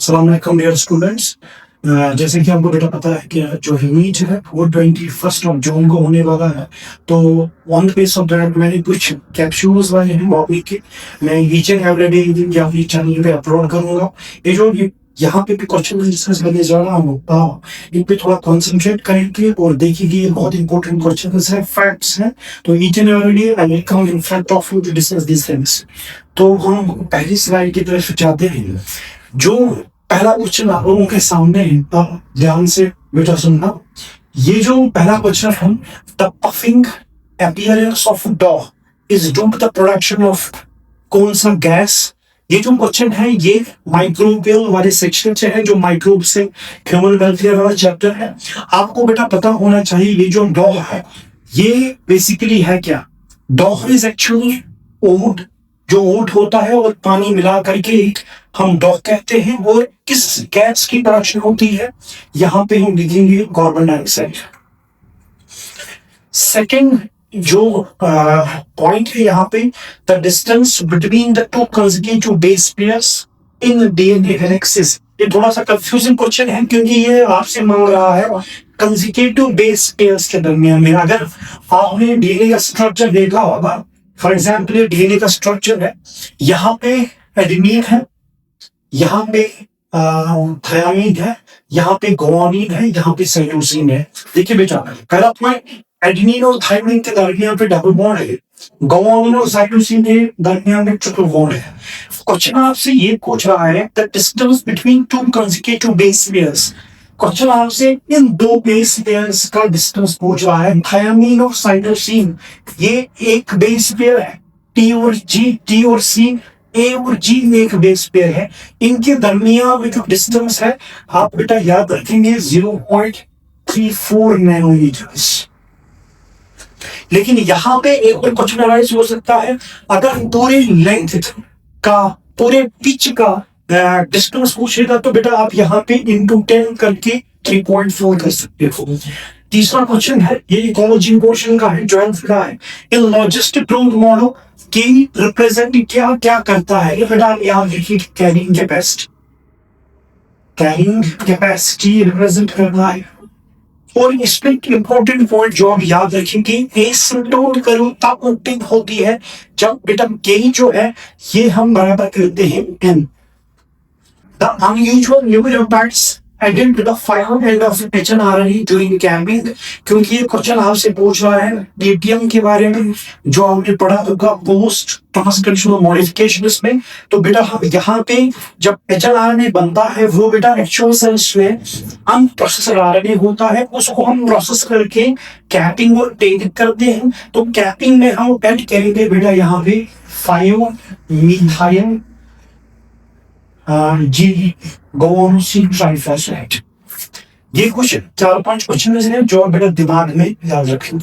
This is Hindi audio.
अस्सलाम वालेकुम डियर स्टूडेंट्स। जैसे कि आपको बेटा पता है कि जो मीट है वो 21 जून को होने वाला है। तो on the base of that मैंने कुछ कैप्सूल्स लाए हैं मॉर्निंग के। मैं ईच एंड एवरी डे दिन या अपनी चैनल पे अपलोड करूंगा। ये जो यहाँ पे भी क्वेश्चन डिस्कस करने जा रहा हूँ, इन पे थोड़ा कंसंट्रेट करेंगे और देखिए बहुत इंपॉर्टेंट क्वेश्चन है, फैक्ट्स हैं। तो each and every day I will come in front of you to discuss this things. तो हम पहली स्लाइड की तरफ जाते हैं। जो पहला क्वेश्चन आप लोगों के सामने है, ध्यान से बेटा सुनना। ये जो पहला क्वेश्चन है, the puffing appearance of dough is due to the production of कौन सा गैस। ये जो क्वेश्चन है ये माइक्रोबियल वाले सेक्शन से है, जो माइक्रोब से ह्यूमन वेलफेयर वाला चैप्टर है। आपको बेटा पता होना चाहिए ये जो डॉ है ये बेसिकली है क्या। डॉ इज एक्चुअली ओट, जो ओट होता है और पानी मिला करके हम डॉ कहते हैं। और किस गैस की प्रोडक्शन होती है, यहाँ पे हम लिखेंगे कार्बन डाइऑक्साइड। सेकेंड जो पॉइंट है यहाँ पे, the distance between the two consecutive base pairs in DNA helices. ये थोड़ा सा कंफ्यूजिंग क्वेश्चन है क्योंकि ये आपसे मांग रहा है कंसेक्यूटिव बेस पेयर्स के दरमियान में। अगर आपने डीएनए का स्ट्रक्चर देखा होगा, फॉर एग्जाम्पल ये डीएनए का स्ट्रक्चर है, यहाँ पे एडेनिन है, यहाँ पे थायमाइन है, यहाँ पे गुआनिन है, यहाँ पे साइटोसिन है। देखिए बेटा, पहला पॉइंट, एडेनिन और थायमाइन के दरमियान पे डबल बॉन्ड है, गुआनिन और साइटोसिन के दरमियान में ट्रिपल बॉन्ड है। क्वेश्चन आपसे ये पूछ रहा है the distance between two consecutive base pairs. Question आपसे इन दो बेस पेयर्स का डिस्टेंस पूछ रहा है। थायमाइन और साइटोसिन ये एक बेस पेयर है, टी और जी, टी और सी, ए और जी एक बेस पेयर है। इनके दरमियान में जो डिस्टेंस है आप बेटा याद रखेंगे 0.34 नैनोमीटर्स। लेकिन यहाँ पे एक और क्वेश्चन अराइज हो सकता है, अगर पूरे लेंथ का, पूरे पिच का डिस्टेंस पूछेगा तो बेटा आप यहाँ पे इंटू 10 करके 3.4 कर सकते हो। तीसरा क्वेश्चन है, ये इकोलॉजी पोर्शन का है, ज्वाइंट का है। इन लॉजिस्टिक ग्रोथ मॉडल की रिप्रेजेंट क्या क्या करता है, ये बेटा यहाँ देखिए carrying capacity, carrying capacity represent करता है। और इसमें इंपॉर्टेंट पॉइंट जो आप याद रखेंगे, एसिम्प्टोट करूंता ओपनिंग होती है जब बेटा के जो है ये हम बराबर करते हैं n। The unusual pneumatopads added to the final end of HNRNA during camping, क्योंकि ये क्वेश्चन आपसे पूछ रहा है डीटीएम के बारे में जो आपने पढ़ा होगा पोस्ट ट्रांसक्रिप्शनल मॉडिफिकेशन में। तो बेटा हम यहाँ पे जब HNRNA बनता है वो बेटा एक्चुअल सेल्स में अनप्रोसेस्ड आरएनए होता है, उसको हम प्रोसेस करके कैपिंग और टेक करते हैं। तो कैपिंग में हम ऐड करेंगे बेटा यहाँ पे 5 मिथाइल जी गोनोसिन ट्राइफॉस्फेट। ये क्वेश्चन 4-5 क्वेश्चन में से जो बेटा दिमाग में याद रखेंगे।